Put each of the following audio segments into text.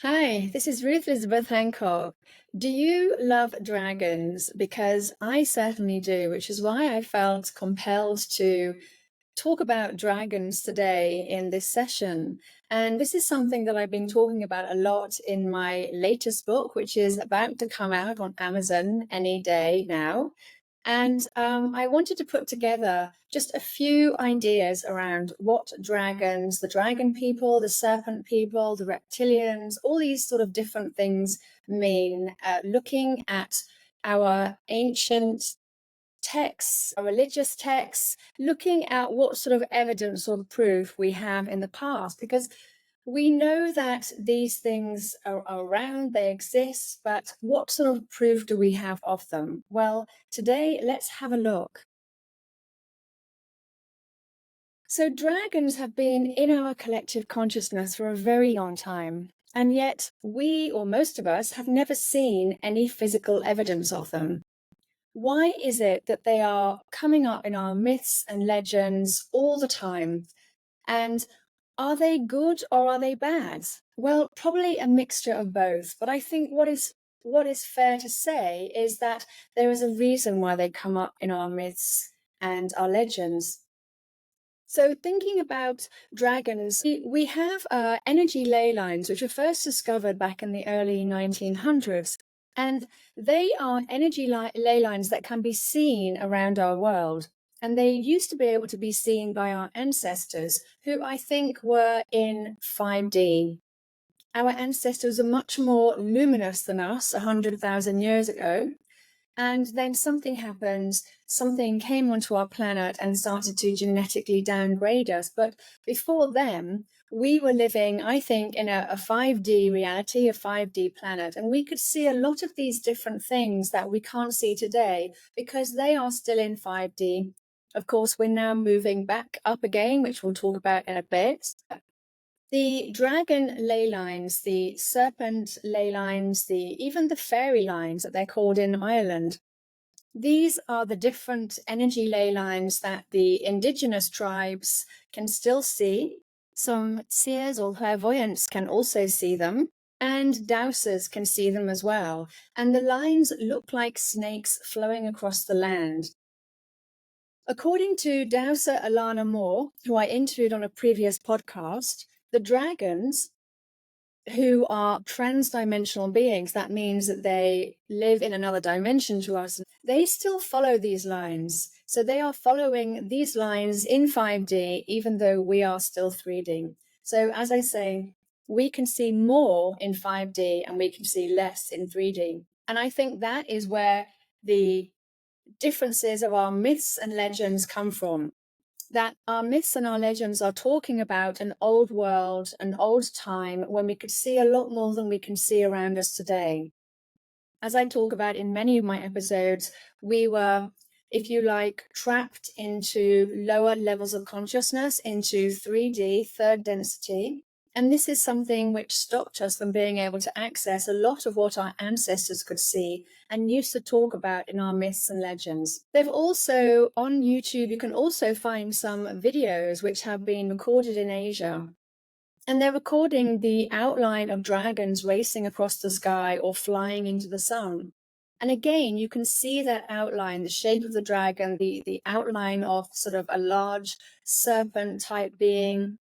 Hi, this is Ruth Elizabeth Hancock. Do you love dragons? Because I certainly do, which is why I felt compelled to talk about dragons today in this session. And this is something that I've been talking about a lot in my latest book, which is about to come out on Amazon any day now. And I wanted to put together just a few ideas around what dragons, the dragon people, the serpent people, the reptilians, all these sort of different things mean, looking at our ancient texts, our religious texts, looking at what sort of evidence or proof we have in the past, because we know that these things are around, they exist, but what sort of proof do we have of them? Well, today let's have a look. So, dragons have been in our collective consciousness for a very long time, and yet we, or most of us, have never seen any physical evidence of them. Why is it that they are coming up in our myths and legends all the time? And are they good or are they bad? Well, probably a mixture of both. But I think what is fair to say is that there is a reason why they come up in our myths and our legends. So, thinking about dragons, we have energy ley lines, which were first discovered back in the early 1900s. And they are energy ley lines that can be seen around our world. And they used to be able to be seen by our ancestors, who I think were in 5D. Our ancestors are much more luminous than us 100,000 years ago. And then something happened, something came onto our planet and started to genetically downgrade us. But before then, we were living, I think, in a 5D reality, a 5D planet. And we could see a lot of these different things that we can't see today because they are still in 5D. Of course, we're now moving back up again, which we'll talk about in a bit. The dragon ley lines, the serpent ley lines, even the fairy lines that they're called in Ireland. These are the different energy ley lines that the indigenous tribes can still see. Some seers or clairvoyants can also see them, and dowsers can see them as well. And the lines look like snakes flowing across the land. According to dowser Alana Moore, who I interviewed on a previous podcast, the dragons, who are trans-dimensional beings, that means that they live in another dimension to us, they still follow these lines. So they are following these lines in 5D, even though we are still 3D. So as I say, we can see more in 5D and we can see less in 3D. And I think that is where the differences of our myths and legends come from. That our myths and our legends are talking about an old world, an old time when we could see a lot more than we can see around us today. As I talk about in many of my episodes, we were, if you like, trapped into lower levels of consciousness, into 3D, third density. And this is something which stopped us from being able to access a lot of what our ancestors could see and used to talk about in our myths and legends. They've also, on YouTube, you can also find some videos which have been recorded in Asia. And they're recording the outline of dragons racing across the sky or flying into the sun. And again, you can see that outline, the shape of the dragon, the outline of sort of a large serpent type being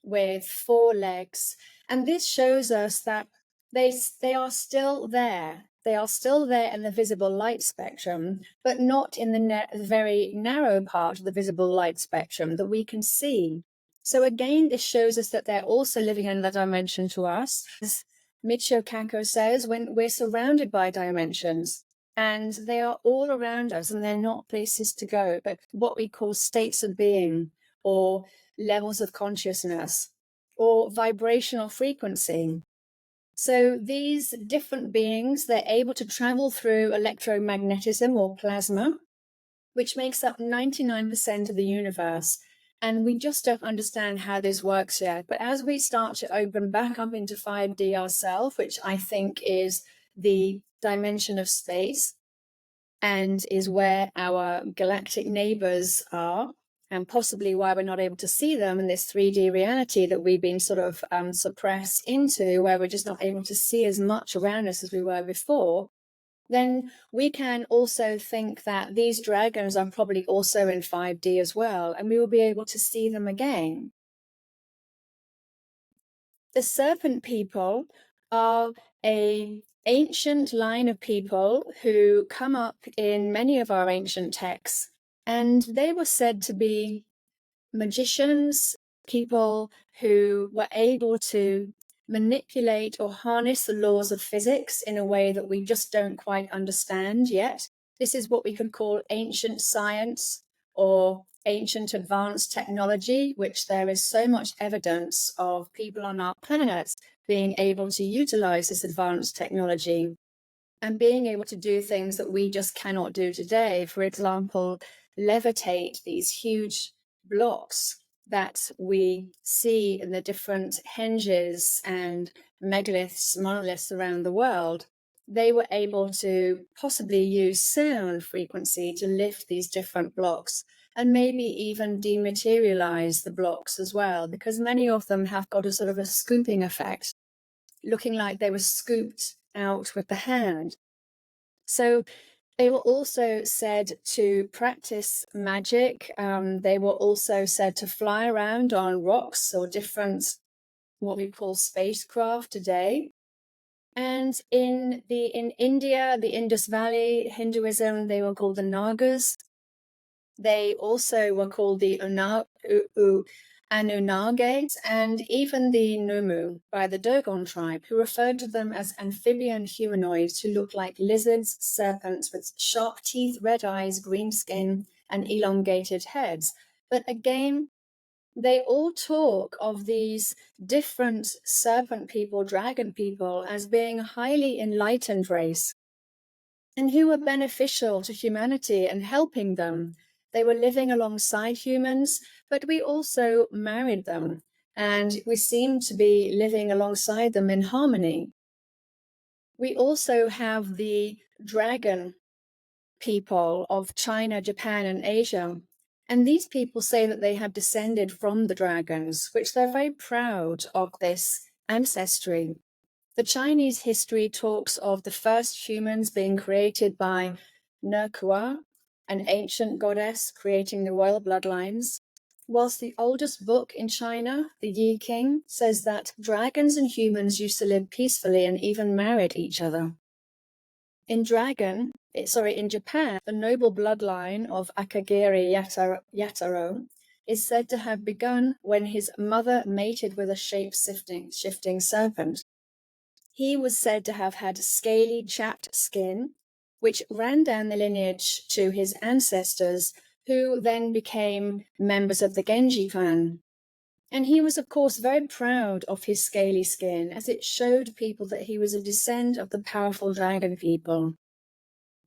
with 4 legs. And this shows us that they are still there. They are still there in the visible light spectrum, but not in the very narrow part of the visible light spectrum that we can see. So again, this shows us that they're also living in that dimension to us. As Michio Kaku says, when we're surrounded by dimensions, and they are all around us, and they're not places to go, but what we call states of being, or levels of consciousness, or vibrational frequency. So these different beings, they're able to travel through electromagnetism or plasma, which makes up 99% of the universe. And we just don't understand how this works yet. But as we start to open back up into 5D ourselves, which I think is the dimension of space and is where our galactic neighbors are, and possibly why we're not able to see them in this 3D reality that we've been sort of suppressed into, where we're just not able to see as much around us as we were before, then we can also think that these dragons are probably also in 5D as well, and we will be able to see them again. The Serpent People are an ancient line of people who come up in many of our ancient texts, and they were said to be magicians, people who were able to manipulate or harness the laws of physics in a way that we just don't quite understand yet. This is what we could call ancient science or ancient advanced technology, which there is so much evidence of people on our planet being able to utilize this advanced technology and being able to do things that we just cannot do today. For example, levitate these huge blocks that we see in the different henges and megaliths, monoliths around the world. They were able to possibly use sound frequency to lift these different blocks and maybe even dematerialize the blocks as well, because many of them have got a sort of a scooping effect, looking like they were scooped out with the hand. So they were also said to practice magic. They were also said to fly around on rocks or different, what we call spacecraft today. And in India, the Indus Valley, Hinduism, they were called the Nagas. They also were called the Anunnaki, and even the Numu by the Dogon tribe, who referred to them as amphibian humanoids who looked like lizards, serpents with sharp teeth, red eyes, green skin, and elongated heads. But again, they all talk of these different serpent people, dragon people, as being a highly enlightened race and who were beneficial to humanity and helping them. They were living alongside humans, but we also married them, and we seemed to be living alongside them in harmony. We also have the dragon people of China, Japan, and Asia. And these people say that they have descended from the dragons, which they're very proud of this ancestry. The Chinese history talks of the first humans being created by Nekua, an ancient goddess creating the royal bloodlines, whilst the oldest book in China, the Yi King, says that dragons and humans used to live peacefully and even married each other. In Japan, the noble bloodline of Akagiri Yataro is said to have begun when his mother mated with a shape-shifting serpent. He was said to have had scaly, chapped skin, which ran down the lineage to his ancestors, who then became members of the Genji clan. And he was, of course, very proud of his scaly skin, as it showed people that he was a descendant of the powerful dragon people.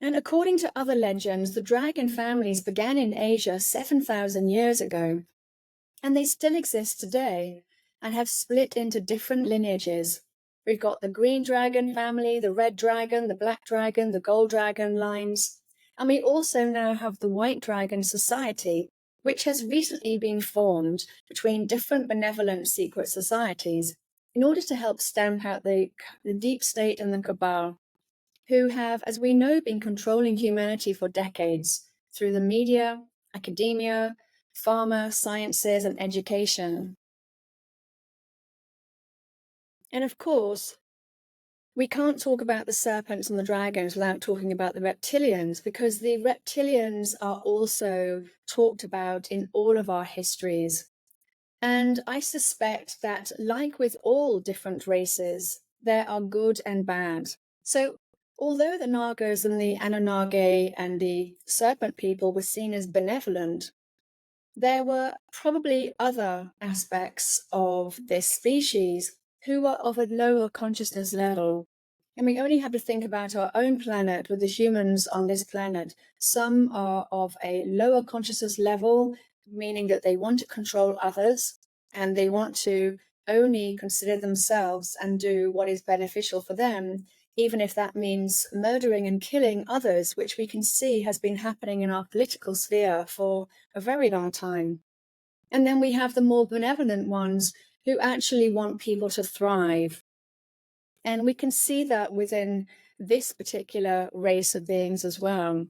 And according to other legends, the dragon families began in Asia 7,000 years ago, and they still exist today and have split into different lineages. We've got the green dragon family, the red dragon, the black dragon, the gold dragon lines. And we also now have the white dragon society, which has recently been formed between different benevolent secret societies in order to help stamp out the deep state and the cabal, who have, as we know, been controlling humanity for decades through the media, academia, pharma, sciences, and education. And of course, we can't talk about the serpents and the dragons without talking about the reptilians, because the reptilians are also talked about in all of our histories. And I suspect that, like with all different races, there are good and bad. So although the Nagas and the Anunnaki and the serpent people were seen as benevolent, there were probably other aspects of this species who were of a lower consciousness level. And we only have to think about our own planet with the humans on this planet. Some are of a lower consciousness level, meaning that they want to control others and they want to only consider themselves and do what is beneficial for them. even if that means murdering and killing others, which we can see has been happening in our political sphere for a very long time. And then we have the more benevolent ones who actually want people to thrive. And we can see that within this particular race of beings as well.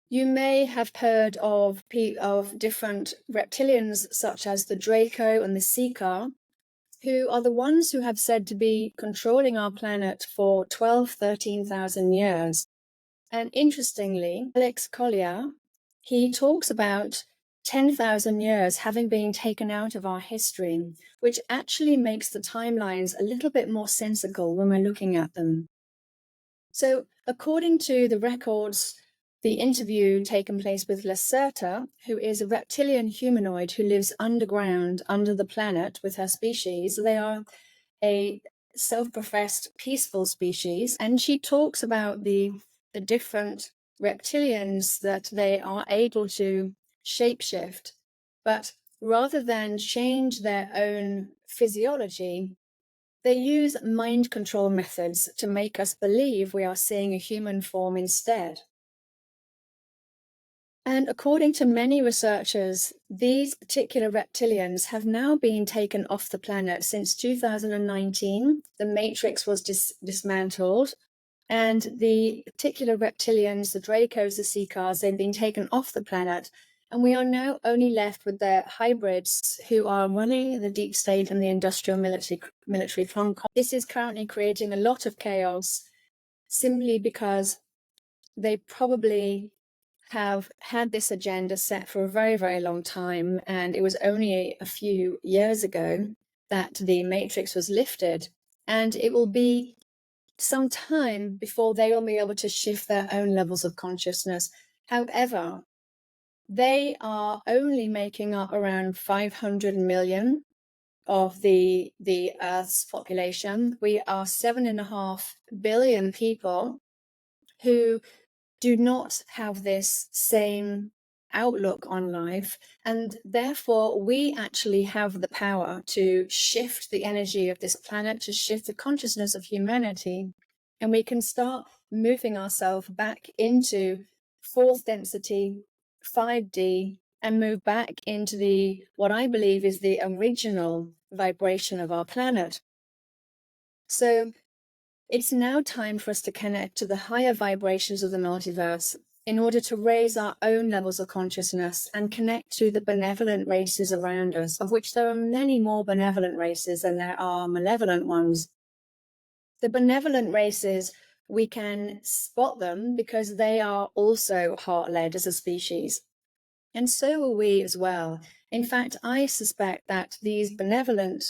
You may have heard of different reptilians, such as the Draco and the Seeker, who are the ones who have said to be controlling our planet for 13,000 years. And interestingly, Alex Collier, he talks about 10,000 years having been taken out of our history, which actually makes the timelines a little bit more sensible when we're looking at them. So, according to the records, the interview taken place with Lacerta, who is a reptilian humanoid who lives underground under the planet with her species. They are a self-professed peaceful species, and she talks about the different reptilians that they are able to shapeshift, but rather than change their own physiology, they use mind control methods to make us believe we are seeing a human form instead. And according to many researchers, these particular reptilians have now been taken off the planet since 2019. The Matrix was dismantled, and the particular reptilians, the Dracos, the Seekers, they've been taken off the planet. And we are now only left with their hybrids who are running the deep state and the industrial military front. This is currently creating a lot of chaos simply because they probably have had this agenda set for a very, very long time. And it was only a few years ago that the Matrix was lifted. And it will be some time before they will be able to shift their own levels of consciousness. However, they are only making up around 500 million of the Earth's population. We are 7.5 billion people who do not have this same outlook on life, and therefore we actually have the power to shift the energy of this planet, to shift the consciousness of humanity, and we can start moving ourselves back into fourth density 5D and move back into the what I believe is the original vibration of our planet. So it's now time for us to connect to the higher vibrations of the multiverse in order to raise our own levels of consciousness and connect to the benevolent races around us, of which there are many more benevolent races than there are malevolent ones. The benevolent races, we can spot them because they are also heart-led as a species. And so are we as well. In fact, I suspect that these benevolent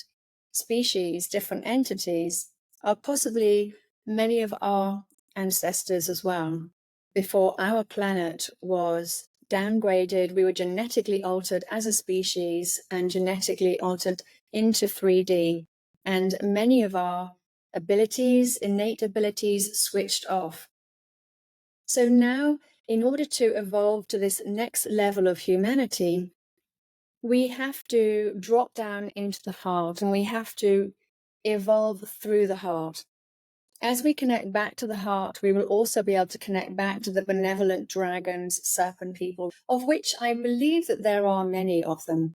species, different entities, are possibly many of our ancestors as well. Before our planet was downgraded, we were genetically altered as a species and genetically altered into 3D. And many of our abilities, innate abilities, switched off. So now, in order to evolve to this next level of humanity, we have to drop down into the heart and we have to evolve through the heart. As we connect back to the heart, we will also be able to connect back to the benevolent dragons, serpent people, of which I believe that there are many of them.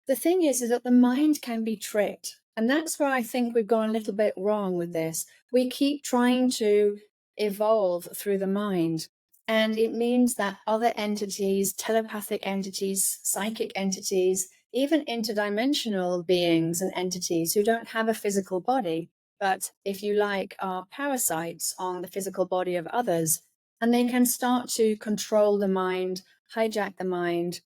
The thing is that the mind can be tricked. And that's where I think we've gone a little bit wrong with this. We keep trying to evolve through the mind. And it means that other entities, telepathic entities, psychic entities, even interdimensional beings and entities who don't have a physical body, but if you like, are parasites on the physical body of others, and they can start to control the mind, hijack the mind,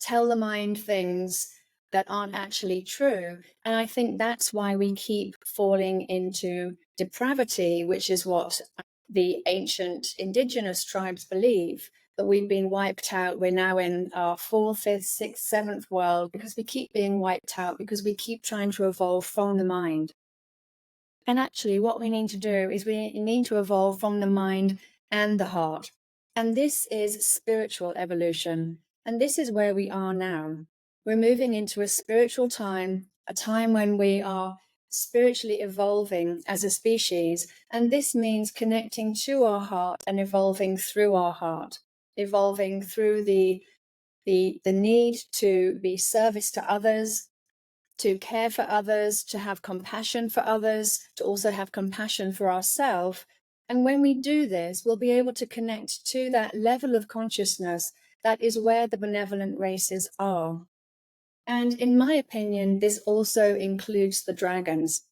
tell the mind things that aren't actually true. And I think that's why we keep falling into depravity, which is what the ancient indigenous tribes believe, that we've been wiped out. We're now in our fourth, fifth, sixth, seventh world because we keep being wiped out, because we keep trying to evolve from the mind. And actually, what we need to do is we need to evolve from the mind and the heart. And this is spiritual evolution. And this is where we are now. We're moving into a spiritual time, a time when we are spiritually evolving as a species. And this means connecting to our heart and evolving through our heart, evolving through the need to be service to others, to care for others, to have compassion for others, to also have compassion for ourselves. And when we do this, we'll be able to connect to that level of consciousness that is where the benevolent races are. And in my opinion, this also includes the dragons.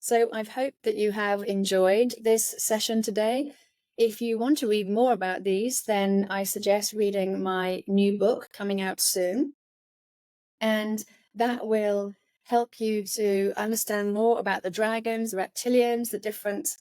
So I've hoped that you have enjoyed this session today. If you want to read more about these, then I suggest reading my new book coming out soon. And that will help you to understand more about the dragons, the reptilians, the different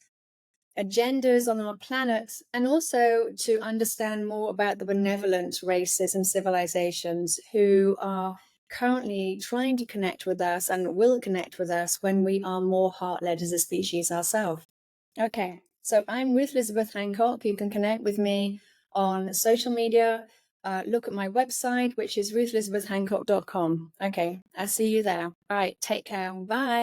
agendas on our planet, and also to understand more about the benevolent races and civilizations who are currently trying to connect with us and will connect with us when we are more heart-led as a species ourselves. Okay, so I'm Ruth Elizabeth Hancock. You can connect with me on social media. Look at my website, which is ruthelizabethhancock.com. Okay, I'll see you there. All right, take care. Bye.